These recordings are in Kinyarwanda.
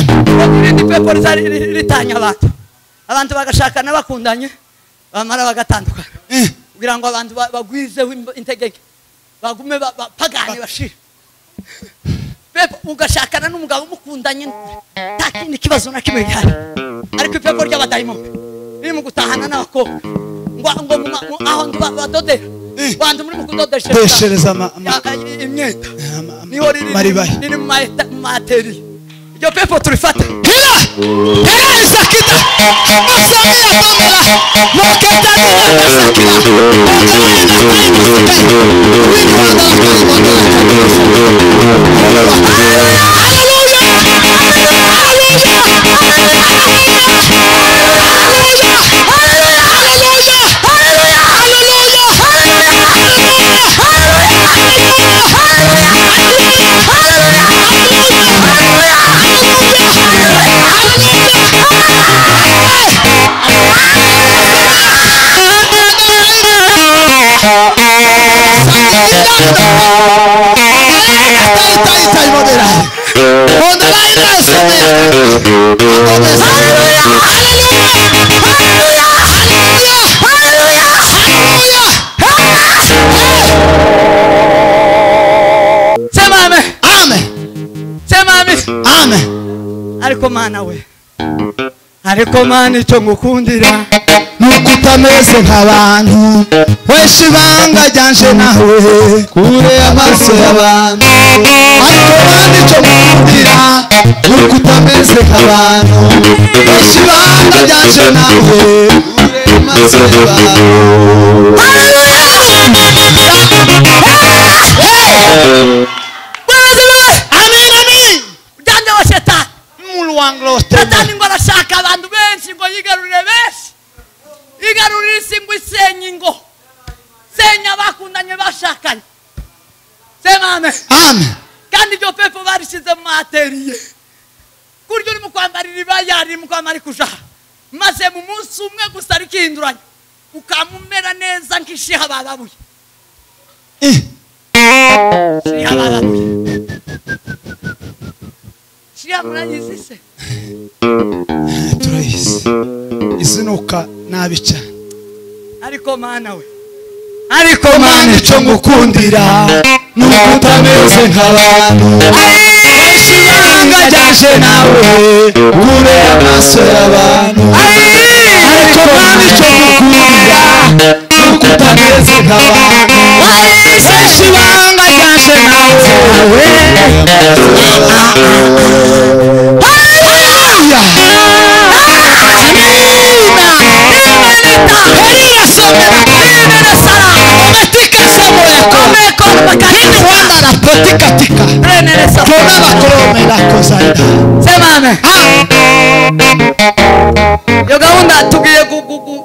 irindi pepo ritanya abantu bagashakana bakundanye bamara bagatandukana kugira ngo abantu bagwizeho integeke bagume bapagane bashira pepo ugashakana n'umugabo mukundanye ntakindi kibazo na kimwe gihari ariko pepo ry'abadayimoni biri mu gutahana n'abakobwa ngo aho badodera bantu muri mukudodeshereza imyenda niho riri mu materi iryo pepo turifata hila isakita masamia tomela moketani yakasakila ariko mana we ariko mana icyo ngukundira nuko utameze nk'abantu wesha ibanga ryanje nawe kure amaso y'abantu ariko mana icyo ngukundira nuko utameze nk'abantu wesha ibanga ryanje nawe kure amaso y'abantu Satani ngo arashaka abantu benshi ngo yigarurire benshi yigarurire isi ngo isenye ngo senya bakundanye bashakanye sema amen kandi iryo pepo barishize mu materiye kuryo uri mu kwambarira ibayari mu kwambara kujaha maze mu munsi umwe gusa rikinduranye ukamumera neza nk'ishiha bababuye shiha bababuye shiha muranyizise turayisi isinuka nabi cyane ariko mana we ariko mana icyo ngukundira nuko utameze nk'abantu wesha ibanga ryanje nawe kure amaso y'abantu ariko mana icyo ngukundira nuko utameze nk'abantu wesha ibanga ryanje nawe yo gahunda tugiye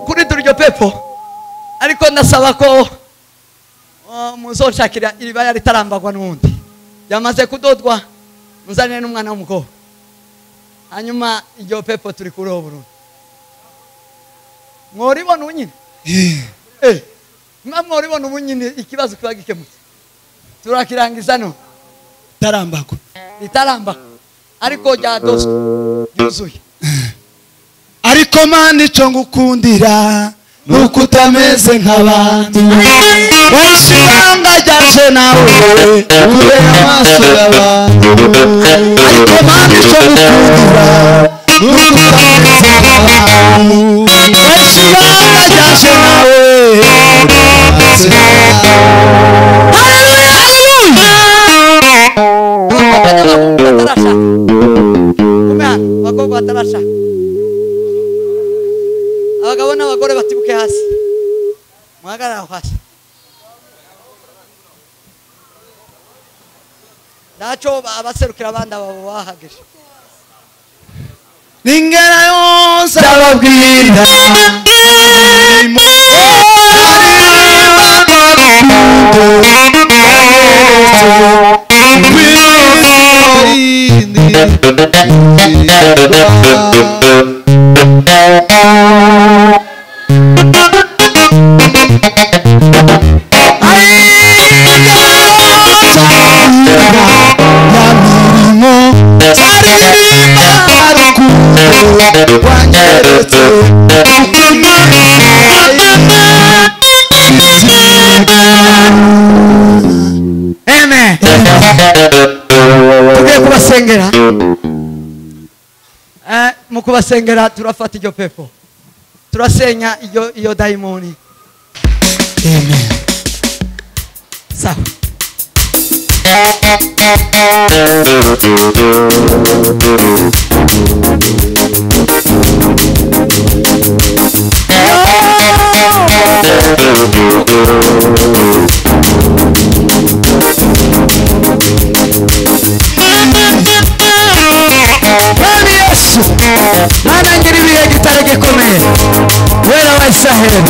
kuri turyo pepo ariko ndasaba ko muzoshakira iribaya ritarambagwa n'undi yamaze kudodwa muzanire n'umwana w'umukobwa hanyuma iryo pepo turi kuroho burundu mworibona unyine mworibona unyine ikibazo kiba gikemutse turakirangiza no ritarambagwa ariko ryadoswe yuzuye ariko mana icyo ngukundira nuko utameze nk'abantu wesha ibanga ryanje nawe kure amaso y'abantu ariko mana icyo ngukundira nuko utameze nk'abantu wesha ibanga ryanje nawe amaso abakobwa batarashaka abagabo n'abagore batibuke hasi muhagarare aho hasi ntacyo abaserukira abandi abo bahageje ningera yose ababwira Aririmba wanyeretse amen. Tugiye kubasengera. Mu kubasengera turafata iryo pepo, turasenya iyo daimoni. amen. Sawa. Mana ngiri bihe gitare gikomeye wera wa Israheli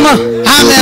Amen. Amen.